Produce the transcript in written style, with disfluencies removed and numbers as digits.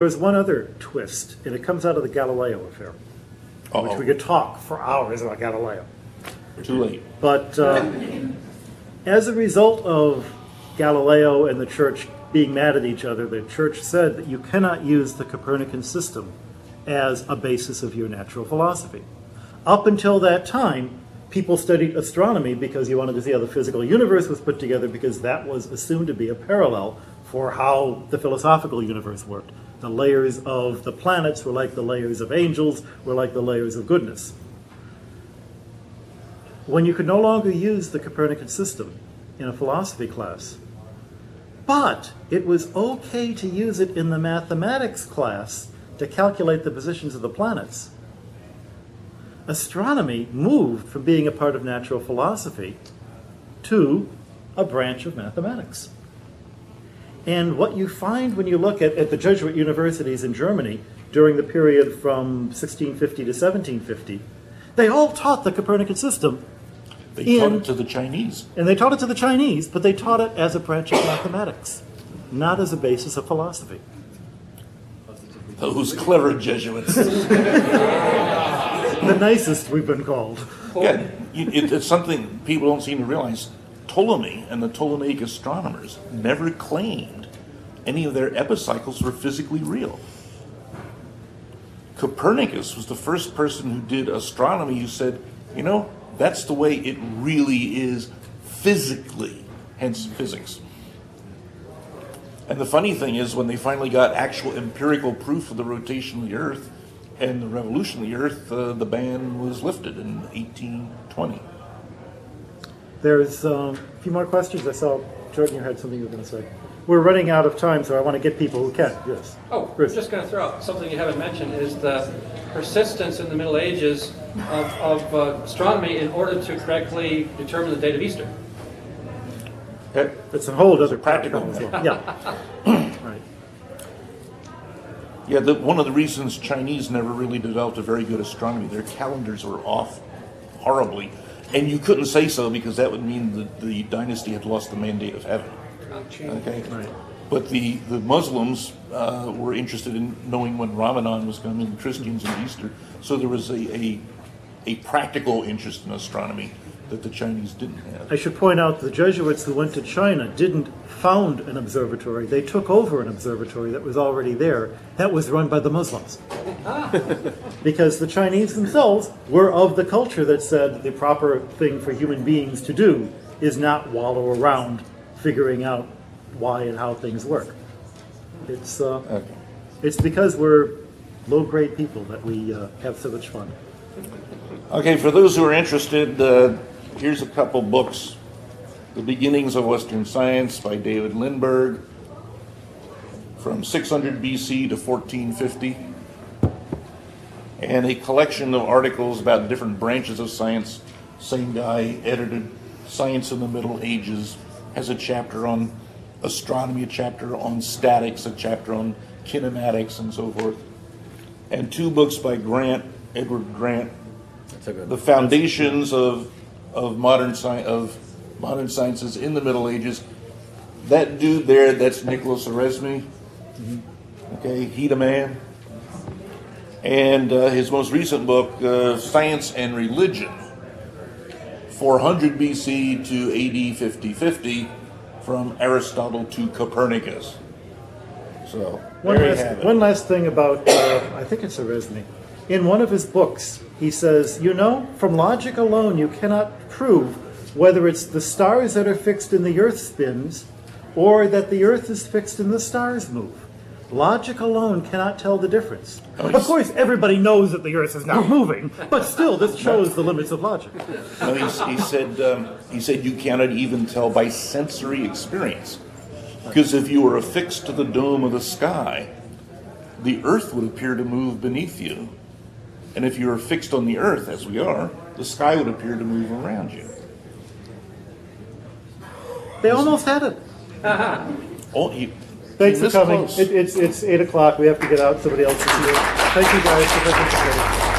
There's one other twist, and it comes out of the Galileo affair, which we could talk for hours about Galileo. Too late. But as a result of Galileo and the church being mad at each other, the church said that you cannot use the Copernican system as a basis of your natural philosophy. Up until that time, people studied astronomy because you wanted to see how the physical universe was put together, because that was assumed to be a parallel for how the philosophical universe worked. The layers of the planets were like the layers of angels, were like the layers of goodness. When you could no longer use the Copernican system in a philosophy class, but it was okay to use it in the mathematics class to calculate the positions of the planets, astronomy moved from being a part of natural philosophy to a branch of mathematics. And what you find when you look at the Jesuit universities in Germany during the period from 1650 to 1750, they all taught the Copernican system. They taught it to the Chinese. And they taught it to the Chinese, but they taught it as a branch of mathematics, not as a basis of philosophy. Those clever Jesuits. The nicest we've been called. Yeah, it's something people don't seem to realize. Ptolemy and the Ptolemaic astronomers never claimed any of their epicycles were physically real. Copernicus was the first person who did astronomy who said, you know, that's the way it really is physically, hence physics. And the funny thing is, when they finally got actual empirical proof of the rotation of the Earth and the revolution of the Earth, the ban was lifted in 1820. There's a few more questions. I saw, Jordan, you had something you were going to say. We're running out of time, so I want to get people who can. Yes. Oh, Chris. I'm just going to throw out something you haven't mentioned is the persistence in the Middle Ages of astronomy in order to correctly determine the date of Easter. It's a whole other practical. as well. Yeah. Right. Yeah, one of the reasons Chinese never really developed a very good astronomy, their calendars were off horribly. And you couldn't say so because that would mean that the dynasty had lost the mandate of heaven. Okay, Right. But the Muslims were interested in knowing when Ramadan was coming, the Christians in Easter. So there was a practical interest in astronomy that the Chinese didn't have. I should point out the Jesuits who went to China didn't found an observatory. They took over an observatory that was already there that was run by the Muslims. Because the Chinese themselves were of the culture that said the proper thing for human beings to do is not wallow around figuring out why and how things work. It's because we're low-grade people that we have so much fun. Okay, for those who are interested, here's a couple books. The Beginnings of Western Science by David Lindbergh, from 600 BC to 1450. And a collection of articles about different branches of science. Same guy edited Science in the Middle Ages, has a chapter on astronomy, a chapter on statics, a chapter on kinematics, and so forth. And two books by Edward Grant, The Foundations of modern sciences in the Middle Ages. That dude there, that's Nicholas Oresme. Okay, Heat a Man. And his most recent book, Science and Religion, 400 BC to AD 5050, from Aristotle to Copernicus. So, One last thing about, I think it's Oresme. In one of his books, he says, you know, from logic alone, you cannot prove whether it's the stars that are fixed and the earth spins, or that the earth is fixed and the stars move. Logic alone cannot tell the difference. Of course, everybody knows that the earth is not moving, but still, this shows the limits of logic. No, he said you cannot even tell by sensory experience. Because if you were affixed to the dome of the sky, the earth would appear to move beneath you. And if you were fixed on the earth, as we are, the sky would appear to move around you. They almost had it. Thanks for coming. It's 8 o'clock. We have to get out. Somebody else is here. Thank you guys for participating.